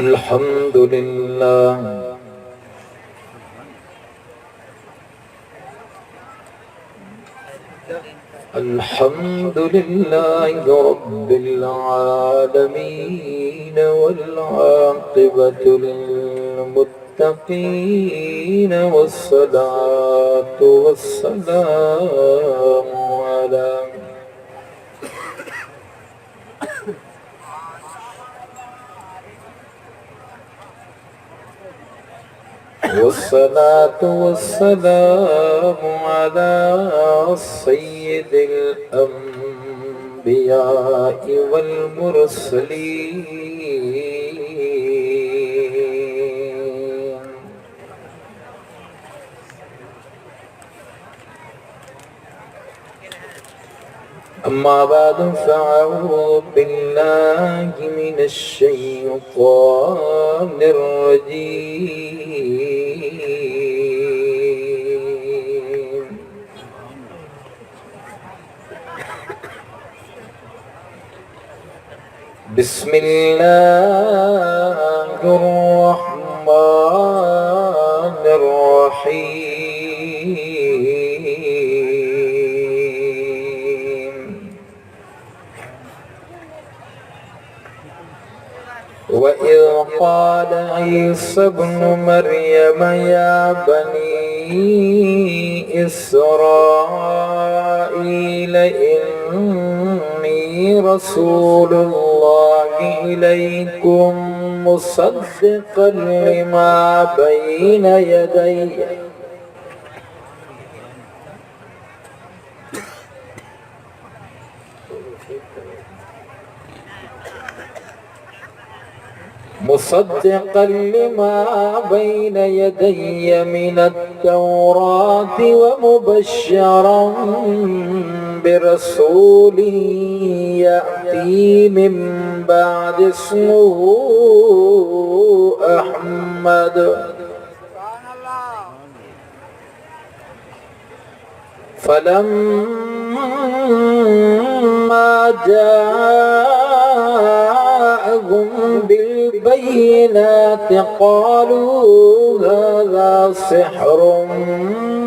अल्हम्दुलिल्लाह अल्हम्दुलिल्लाहि रब्बिल आलमीन वल आक़िबतु लिल मुत्तक़ीन वस्सलातु वस्सलामु अला वस्सलातु वस्सलामु अला सय्यिदिल अंबिया'i वल मुरसलीन। अम्मा बादु फ़अऊज़ु बिल्लाहि मिनश शैतानिर रजीम। बिस्मिल्लाहिर रहमानिर रहीम। वइज़ क़ाल ईसा इब्नु मरियम या बनी इस्राईल इन्नी रसूलुल्लाहि इलैकुम मुसद्दिक़न लिमा बैन यदैया मुसद्दिक़न लिमा बैन यदैया मिनत-तौराति व मुबश्शिरन बिरसूलिन यअती मिन बअदि इस्मुहु अहमद। फलम्मा जाअहुम बिल-बय्यिनाति क़ालू हाज़ा सिह्रुम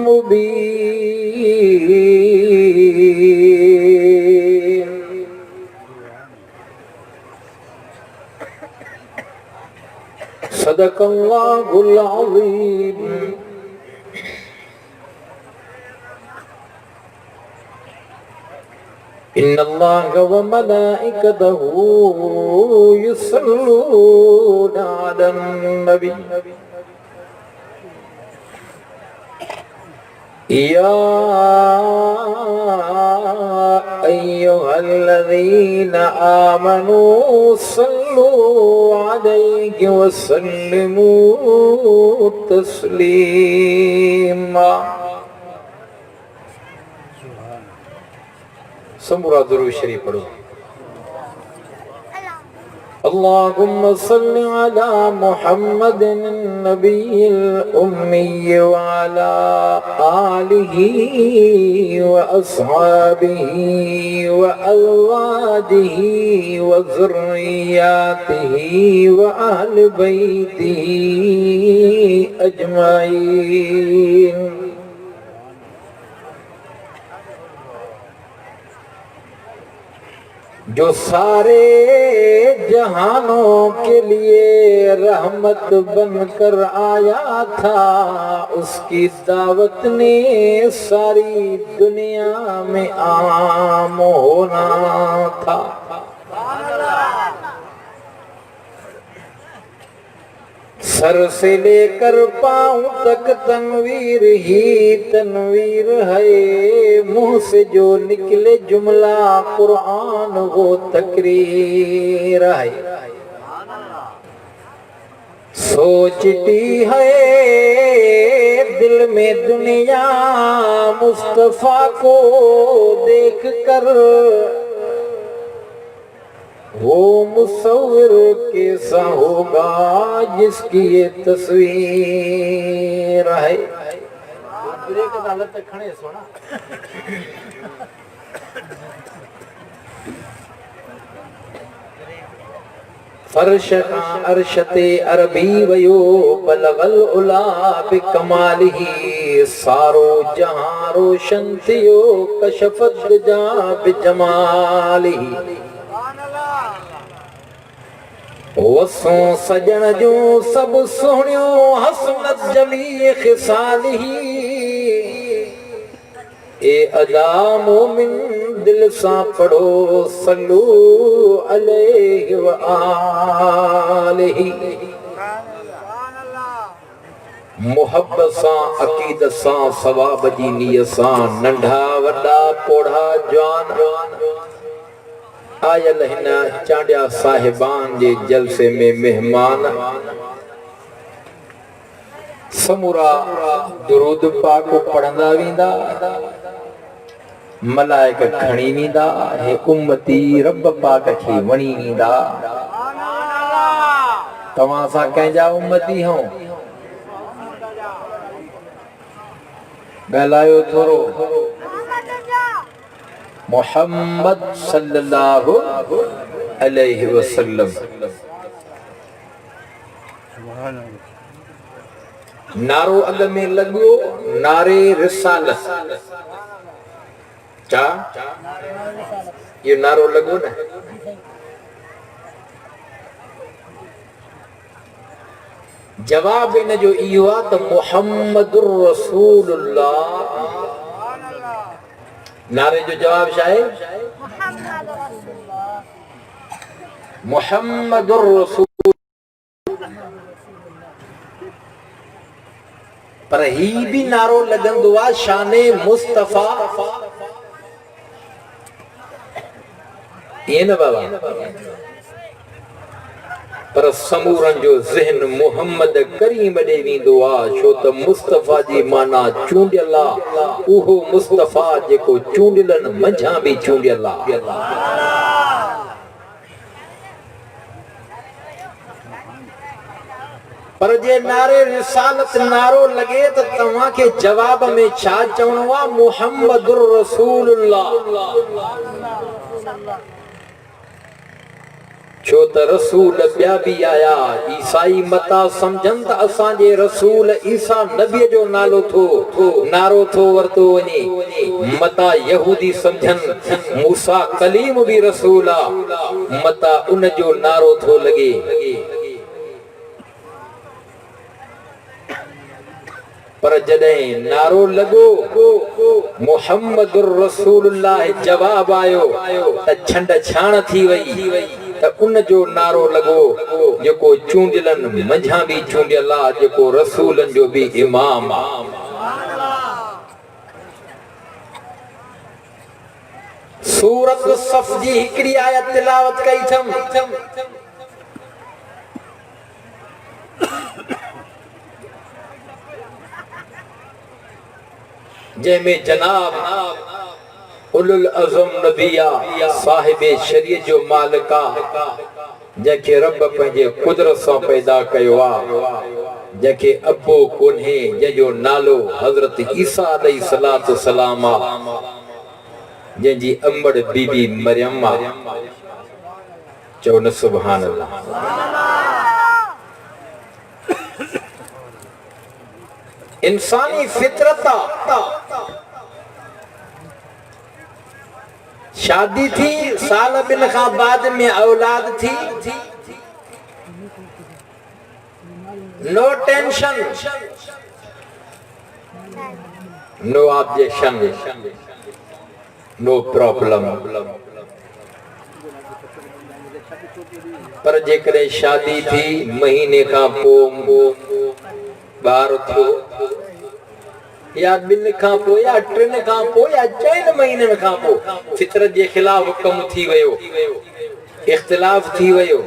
मुबीन। सदक़ल्लाहुल अज़ीम। इन्नल्लाह व मलाइकतहू युसल्लूना अलन नबी या अय्युहल्लज़ीना आमनू सल्लू अलैहि व सल्लिमू तस्लीमा। समूरा दुरूद शरीफ पढ़ो। अल्लाहुम्मा सल्लि अला मुहम्मदिन नबिय्यिल उम्मी व अला आलिही व अस्हाबिही व अज़वाजिही व ज़ुर्रिय्यातिही व अहलि बैतिही अजमाइन। जो सारे जहानों के लिए रहमत बनकर आया था, उसकी दावत ने सारी दुनिया में आम होना था। सर से लेकर पांव तक तनवीर ही तनवीर है, मुंह से जो निकले जुमला कुरान वो तकरीर है। सोचती है दिल में दुनिया मुस्तफा को देख कर, वो मुसव्विर कैसा होगा जिसकी ये तस्वीर है। खड़े सोना फर्श का अरशते अरबी वयो बलगल उला बिकमालिही सारो जहां रोशन थियो कशफत जा बिजमालिही। वसो सजण जो सब सोहणियो हसनत जमी खिसालिही। ए अदा मोमिन दिल सा पढ़ो सल्लू अलैहि व आलिही। मुहब्बत सा अकीदत सा सवाब जी नियत सा नंढा वॾा पोढ़ा जवान आयल हिन चांडिया साहिबान जे जलसे में मेहमान समूरा दुरूद पाक पढ़ंदा वेंदा मलाइक खणी वेंदा हे उम्मती रब पाक खे वणी वेंदा। तव्हां सां कंहिंजा उम्मती हो ॻाल्हायो थोरो। मोहम्मद सल्लल्लाहु अलैहि वसल्लम नारो अग में लॻो नारे रिसालत। छा ये नारो लॻो न जवाब इन जो इहो आहे त मुहम्मदुर रसूलुल्लाह। नारे जो जवाब छा आहे? मुहम्मदुर रसूल। पर ही भी नारो लगंदो आहे शाने मुस्तफा। ये न बाबा पर समूरन जो ज़हन मुहम्मद करीम ॾे वेंदो आहे छो त मुस्तफा जी माना चूंडियल आहे। उहो मुस्तफा जेको चूंडियलनि मंझां बि चूंडियल आहे। पर जे नारे रिसालत नारो लगे तो तव्हां खे जवाब में छा चवणो आहे? मुहम्मदुर रसूलुल्लाह। छो त रसूल ॿिया बि आया। ईसाई मता सम्झनि त असांजे रसूल ईसा नबीअ जो नालो नारो थो वरितो वञे। मता यहूदी सम्झनि मूसा कलीम बि रसूल आहे। मता उन जो नारो थो लॻे। पर जॾहिं नारो लॻो मुहम्मदुर रसूलुल्लाह जवाब आयो त छंड छाण थी वई त उन जो नारो लॻो जेको चूंडियलनि मंझां बि चूंडियल आहे, जेको रसूलनि जो बि इमाम आहे। सूरत सफ़ जी हिकिड़ी आयत तिलावत कई अथमि। जंहिंमें जनाब उलुल अज़म नबिया साहिबे शरीयत जो मालिका जंहिंखे रब पंहिंजे कुदरत सां पैदा कयो आहे, जंहिंखे अबो कोन्हे, जंहिंजो नालो हज़रत ईसा अलैहिस्सलातु वस्सलाम आहे, जंहिंजी अमड़ बीबी मरियम आहे। चओ न सुभान अल्लाह। इंसानी फितरत शादी थी साल बिन खां बाद में औलाद थी, no tension no objection no problem. पर जेकॾहिं शादी थी महीने खां पोइ ॿार थियो या 2 खां पोइ या 3 खां पोइ या 4 महीननि खां पोइ फितरत जे खिलाफ कम थी वियो, इख्तिलाफ थी वियो,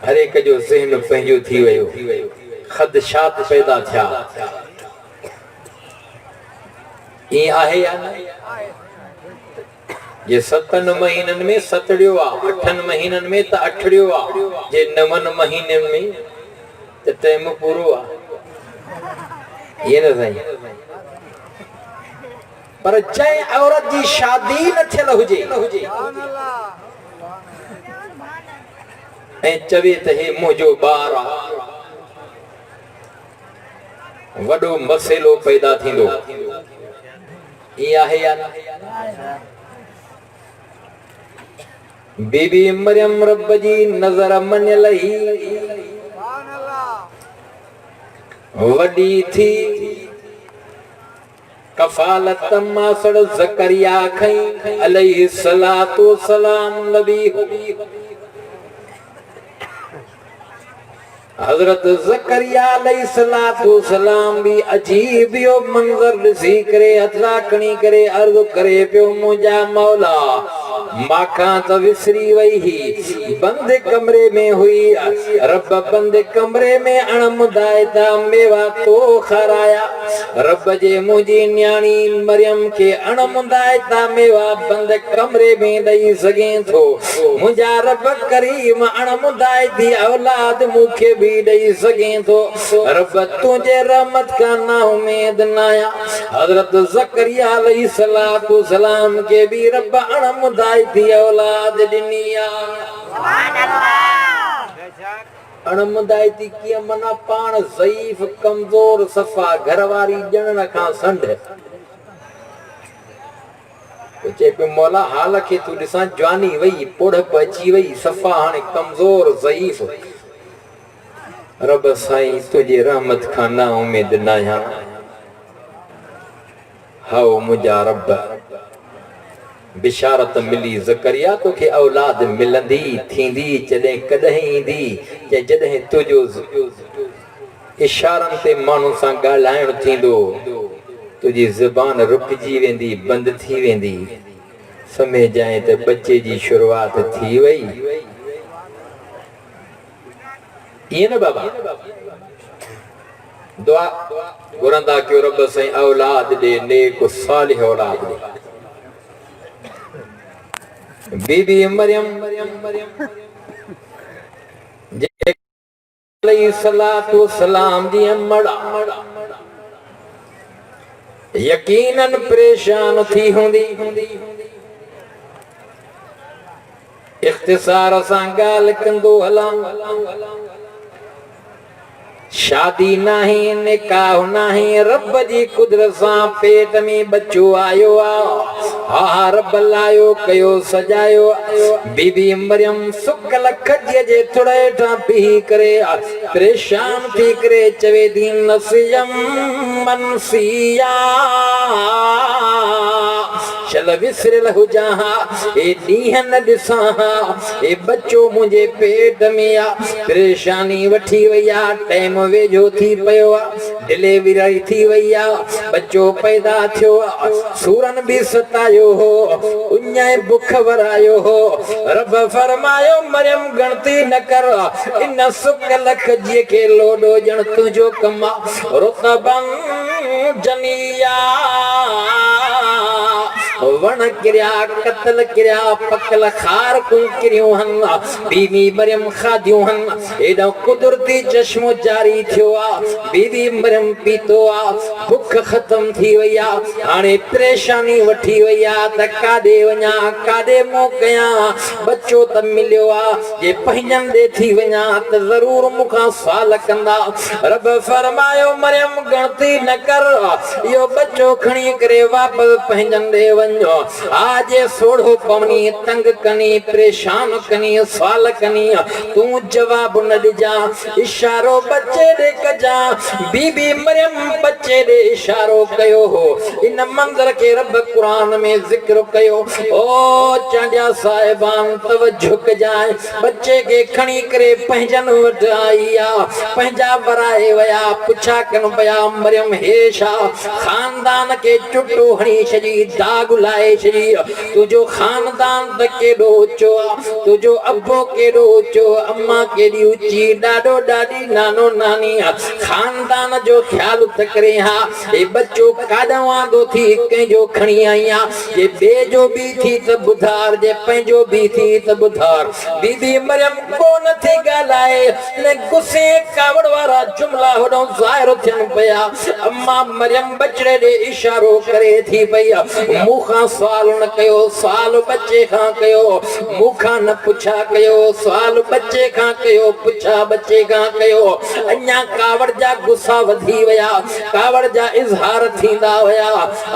हर एक जो ज़हन पंहिंजो थी वियो, ख़दशात पैदा थिया। ईअं आहे या न? जे 7 महीनन में सतड़ियो आ, 8 महीनन में त अठड़ियो आ, जे 9 महीनन में त टाइम पूरो आ। ये न साईं। पर जंहिं औरत जी शादी न थियल हुजे ऐं चवे त हे मुंहिंजो ॿारु आहे, वॾो मसइलो पैदा थींदो। ईअं आहे या न? बीबी मरियम रब जी नज़र मञियल ही वॾी थी कफालत मासड़ ज़करिया खई अलैहिस्सलातु सलाम नबी हो। हजरत ज़करिया अलैहिस्सलातु सलाम भी अजीब यो मंजर ॾिसी करे हथला खणी करे अर्ज़ करे पियो, मुंहिंजा मौला माखा त विसरी वई ही, बंद कमरे में हुई, रब बंद कमरे में अणमुदायता मेवा तो खाराया। रब जे मुंहिंजी न्याणी मरियम के अणमुदायता मेवा बंद कमरे में ॾेई सघे थो। मुंहिंजा रब करीम अणमुदायती औलाद मूंखे भी ॾेई सघे थो। रब तुंहिंजे रहमत खां ना उमेद न आहियां। हज़रत ज़करिया अलैहिस्सलातु सलाम के भी रब अणमुदायती औलाद ॾिनी आ। सुभान अल्लाह। अणमुदायती कीअं मना पाण ज़ईफ कमज़ोर सफ़ा घरवारी ॼणण खां संड चए पियो मौला हाल खे तूं ॾिसां, जवानी वई, पुढ़प अची वई, सफ़ा हाणे कमज़ोर ज़ईफ। रब साईं तुंहिंजी रहमत खां ना उमेद न आहियां। हाओ मुंहिंजा रब बिशारत मिली ज़करिया तोखे औलाद मिलंदी थींदी जॾहिं कॾहिं ईंदी, जॾहिं तुंहिंजो इशारनि ते माण्हू सां ॻाल्हाइणु थींदो, तुंहिंजी ज़बान रुकिजी वेंदी, बंदि थी वेंदी। समय जाए त बच्चे जी शुरुआत थी वई। ईअं न बाबा? दुआ घुरंदा कयो रब साईं औलाद ॾे, नेक सालिह औलाद ॾे। बीबी मरियम अलैहिस्सलातु सलाम जी अम्मड़ा यकीनन परेशान थी हूंदी। इख्तिसार सां ॻाल्हि कंदो हलां। शादी नाही, निकाह नाही, रब जी कुदरत सां पेट में बच्चो आयो आ। हा रब लायो कयो सजायो। बीबी मरियम सुकल खजीअ जे थुड़े हेठां पीही करे परेशान थी करे चवे थी नसियम मनसिया चल विसरियल हुजां हा, ए ॾींहं न ॾिसां हा, ए बच्चो मुंहिंजे पेट में आ। परेशानी वठी वई आ, टाइम वेझो थी पियो आ, डिलीवरी थी वई आ, बच्चो पैदा थियो आ, सूरन भी सतायो हो, उञाए बुख वरायो हो। रब फरमायो मरियम गणती न कर, इन सुकल खजीअ खे लोॾो ॼण तुंहिंजो कम आ। रुतबन जनिया वण किरिया, कतल किरिया, पकल खार कूं किरियूं हन, बीबी मरियम खादियूं हन। एॾो कुदरती चश्मो जारी थियो आ, बीबी मरियम पीतो आ, बुख ख़त्म थी वई आ। हाणे परेशानी वठी वई आ त काॾे वञा, काॾे मुंहुं कयां, बच्चो त मिलियो आ, जे पंहिंजनि ॾे थी वञा त ज़रूर मूंखां सवाल कंदा। रब फरमायो मरियम गणती न कर, इहो बच्चो खणी करे वापसि पंहिंजनि ॾे वञो। आज सोढ़ो पवनी, तंग कनी, परेशान कनी, सवाल कनी, तू जवाब न ॾिजा, इशारो बच्चे ॾे कजा। बीबी मरियम बच्चे ॾे इशारो कयो हो। इन मंज़र खे रब क़ुरान में ज़िक्र कयो। ओ चांडिया साहिबान तवज्जो कजाए, बच्चे खे खणी करे पंहिंजनि वटि आई आ, पंहिंजा वराए विया, पुछा कनि पिया मरियम हे छा? खानदान खे चुटो हणी छॾी, दाग बुलाए छॾी तुंहिंजो खानदान त केॾो ऊचो आहे तुंहिंजो अबो केॾो ऊचो अम्मा केॾी ऊची ॾाॾो ॾाॾी नानो नानी खानदान जो ख्याल त करे हा ए बच्चो काॾां वांदो थी कंहिंजो खणी आई आहे जे ॿिए जो बि थी त ॿुधार जे पंहिंजो बि थी त ॿुधार बीबी मरियम कोन थी ॻाल्हाए ने गुस्से कावड़ वारा जुमला होॾो ज़ाहिर थियनि पिया अम्मा मरियम बचड़े ॾे इशारो करे थी पई मूंखां सुवाल न कयो सुवाल बच्चे खां कयो मूंखां न पुछा कयो सुवाल बच्चे खां कयो पुछा बच्चे खां कयो अञा कावड़ जा गुस्सा वधी विया कावड़ जा इज़हार थींदा विया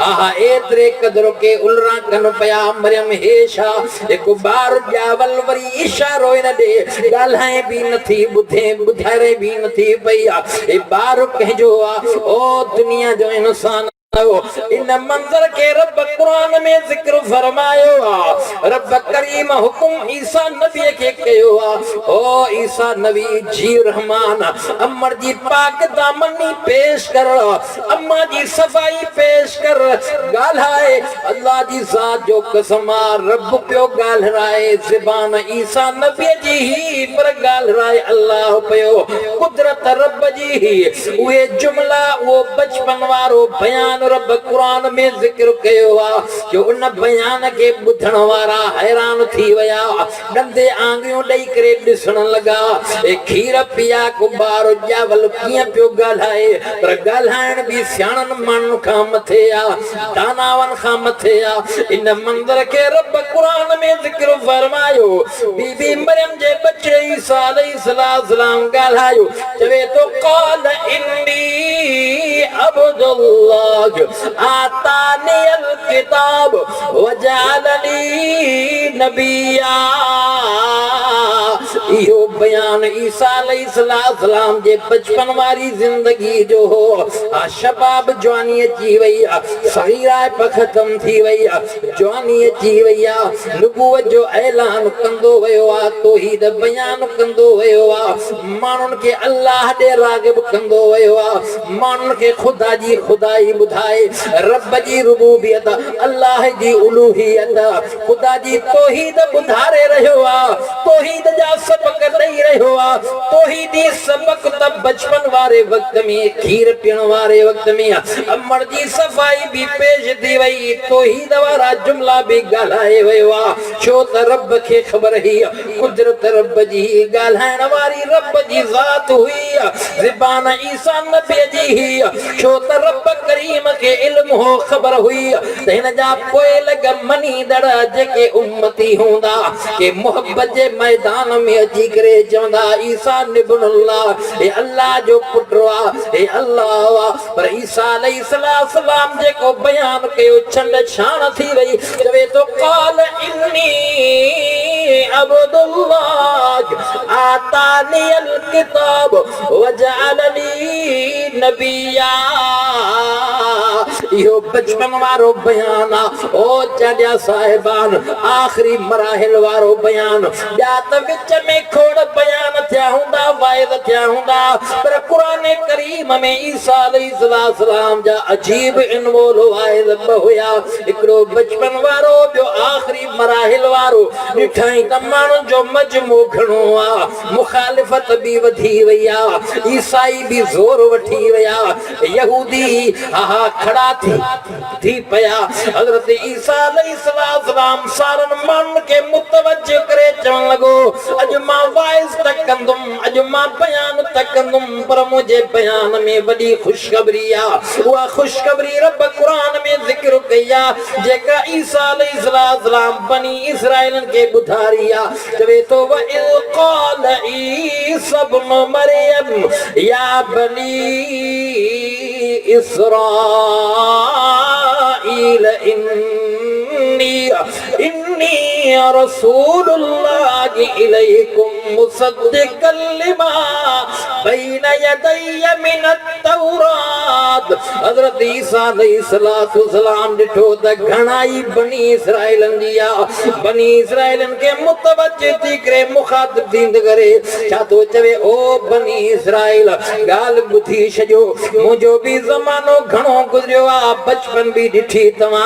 आहा एतिरे क़दुरु के उलरा कनि पिया मरियम हे छा हिकु ॿार ॼावल वरी इशारो न ॾे ॻाल्हाए बि नथी ॿुधे ॿुधारे बि नथी पई हे ॿार कंहिंजो आहे ओ दुनिया जो इंसान इन मंज़र के रब कुरान में ज़िक्र फरमायो आ रब करीम हुकुम ईसा नबी के कयो आ ओ ईसा नबी जी रहमान अम्मा जी पाक दामनी पेश कर अम्मा जी सफाई पेश कर गाल्हाए अल्लाह जी ज़ात जो कसम रब पियो गाल्हाए ज़बान ईसा नबी जी ही पर गाल्हाए अल्लाह पियो कुदरत रब जी ही उहे जुमला वो बचपन वारो बयान रब कुरान में जिक्र कयो आ जो उन बयान के बुधण वारा हैरान थी वया डंदे आंगियों ॾेई करे ॾिसण लगा ए खीर पिया को बारो ॼावल कीअं पियो ॻाल्हाए पर ॻाल्हाइण बि सियाणनि माण्हुनि खां मथे आ दानावनि खां मथे आ इन मंदर के रब कुरान में जिक्र फरमायो बीबी मरियम जे बच्चे ईसा अलैहिस्सलाम ॻाल्हायो चवे तो क़ाल इन्नी अब्दुल्लाह आतानी अल किताब वजालनी नबिया इहो बयान ईसा अलैहिस्सलाम जे बचपन वारी जिंदगी जो हो शबाब जवानी अची वई सगीरा खत्म थी वई जवानी अची वई नबूवत जो ऐलान कंदो वियो तौहीद बयान कंदो वियो माण्हुनि खे अल्लाह ॾे राग़िब कंदो वियो माण्हुनि खे ख़ुदा जी खुदाई ॿुधाए रब जी रुबूबियत अल्लाह जी उलूहियत ख़ुदा जी तौहीद ॿुधारे रहियो तौहीद जा सबक ॾेई रहियो तौहीदी सबक त बचपन वारे वक़्त में खीर पीअण वारे वक़्त में अमर जी सफ़ाई भी पेश थी वई तौहीद वारा जुमला भी ॻाल्हाए वियो छो त रब खे ख़बर ही कुदरत रब जी ॻाल्हाइण वारी रब जी ज़ात हुई ज़बान ईसा नबी जी ही छो त रब करीम के इल्म हो ख़बर हुई त हिन जा पोइ लॻ मनीदड़ जेके उम्मती हूंदा के मोहब्बत जे मैदान में अची करे चवंदा ईसा इब्नुल्लाह हे अल्लाह जो पुटु हे अल्लाह पर ईसा अलैहिस्सलाम जेको बयान कयो छंड छाण थी वई चवे तो क़ाल इन्नी अब्दुल्लाह आतानी अल किताब वजअलनी नबिया इहो बचपन वारो बयान ओ चढ़िया साहिबान आखिरी मराहिल वारो बयान ॿिया त विच में खोड़ बयान थिया हूंदा वाइद थिया हूंदा पर क़ुरान करीम में ईसा अलैहिस्सलाम जा अजीब इनवोल वाइद हुया हिकिड़ो बचपन वारो ॿियो आखिरी मराहिल वारो ॾिठई त माण्हुनि जो मजमू घणो मुखालिफ़त भी वधी वई ईसाई भी ज़ोर वठी विया यहूदी हा खड़ा थी पया हज़रत ईसा अलैहिस्सलाम सारन माण्हुनि खे मुतवज्जो करे चवण लॻो अॼु मां वाइज़ त कंदुमि अॼु मां बयान त कंदुमि पर मुंहिंजे बयान में वॾी ख़ुशख़बरी उहा ख़ुशख़बरी रब क़ुरान में ज़िक्र कई जेका ईसा अलैहिस्सलाम बनी इस्राईलनि खे ॿुधारी चवे तो वइज़ क़ाल ईसा इब्नु मरियम या बनी इस्राईल इन्नी इन्नी रसूलुल्लाहि इलैकुम मुसद्दिक़ल लिमा बैना यदैया मिनत तौरात। हज़रत ईसा अलैहिस्सलाम डिठो त घणाई बनी इसराइलन जिया बनी इसराइलन के मुतवज्जे थी करे मुखातिब थींद करे छा तो चवे ओ बनी इसराइल गाल बुधी छजो मुझो भी ज़मानो घणो गुजरियो आ बचपन भी डिठी तवा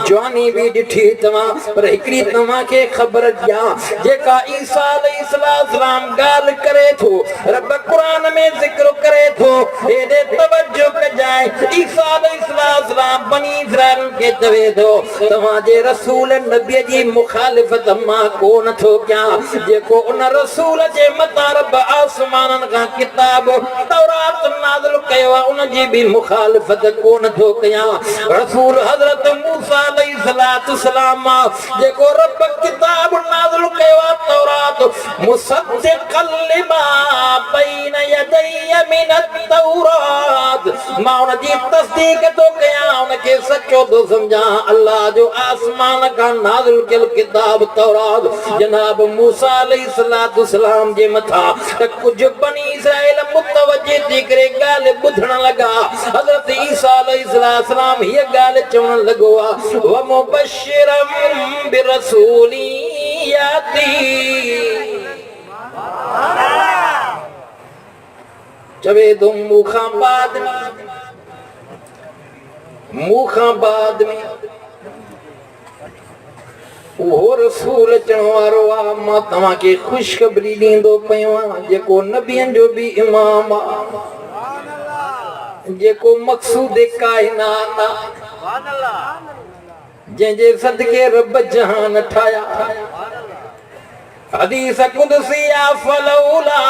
जवानी भी डिठी तवा पर हिकड़ी तवा के खबर दिया जेका ईसा अलैहिस्सलाम गाल करे थो रब कुरान में जिक्र करे थो एदे तवज्जो क जाए ईसा अलैहिस्सलाम बनी इस्राइल के चवे थो तवा जे रसूल नबी जी मुखालिफत मां कोन थो क्या जेको उन रसूल जे मता रब आसमानन का किताब तौरात नाज़िल कयो उन जी भी मुखालिफत कोन थो कया। रसूल हजरत मूसा अलैहिस्सलाम जेको रब किताब नाज़िल कयो तौरात मुसद्दिक़ल लिमा बैन यदैया मिनत तौरात मां उन जी तस्दीक तो कया उनके सचो तो समझा अल्लाह जो आसमान का नाज़िल कयल किताब तौरात जनाब मूसा अलैहिस्सलाम जे मथा त कुछ बनी इस्राइल मुतवज्जे थी करे गाल बुधण लगा। हज़रत ईसा अलैहिस्सलाम ये गाल चवण लगो व मुबश्शिरम बिरसूली याती चवे तो मुखा बाद में वो रसूल अचण वारो आ मां तव्हां खे ख़ुशख़बरी ॾींदो पियो आहियां जेको नबियनि जो भी इमाम आ जेको मक़सूद काइनात आ जंहिंजे सदके रब जहान ठाया। हदीस कुदसिया फलौला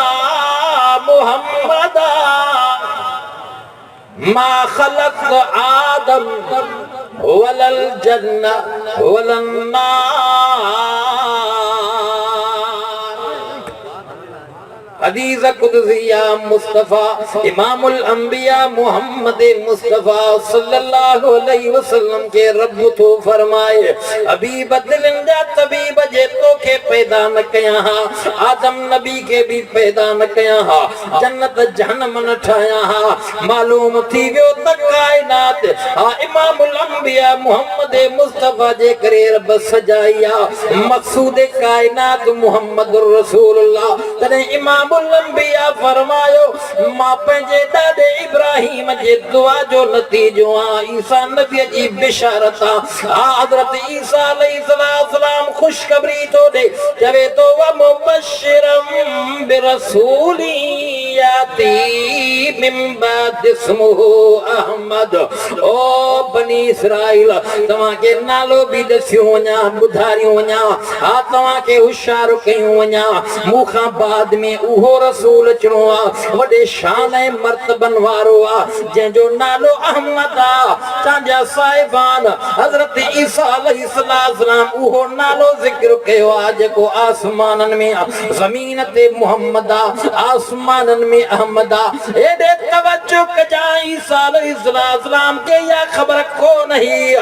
मुहम्मदा मा खलक़ आदम वलल जन्ना वलन नार। हदीस कुदसिया मुस्तफा इमामुल अंबिया मोहम्मद मुस्तफा सल्लल्लाहु अलैहि वसल्लम के रब तो फरमाए हबीब दिलन जा तबीब जे तोखे पैदा न कया आदम नबी के भी पैदा न कया जन्नत जहन्नम न ठाया मालूम थी वियो त कायनात इमामुल अंबिया मोहम्मद मुस्तफा जे करे रब सजाया मकसूद कायनात मुहम्मदुर रसूलुल्लाह तने इमाम अंबिया फरमायो मां पंहिंजे दादे इब्राहिम जे दुआ जो नतीजो आ ईसा नबी जी बिशारत आ हजरत ईसा अलैहिस्सलाम खुशखबरी तो दे चवे तो व मुबश्शिरम बिरसूली याती मिन बाद इस्मुहु अहमद। ओ बनी इसराइल तव्हां के नालो भी दस्यो वञा बुधारियो वञा आ तव्हां के होशियार कयो वञा मूंखां बाद में उहो रसूल अचणो आ वॾे शान ऐं मर्तबन वारो आ जंहिंजो नालो अहमद आ तव्हांजा साहिबान हज़रत ईसा अलैहिस्सलाम उहो नालो ज़िक्र कयो आ जेको आसमाननि में ज़मीन ते मुहम्मद आ आसमाननि में अहमद आ। एॾे तवज्जो कजां ईसा अलैहिस्सलाम के या ख़बर कोन ही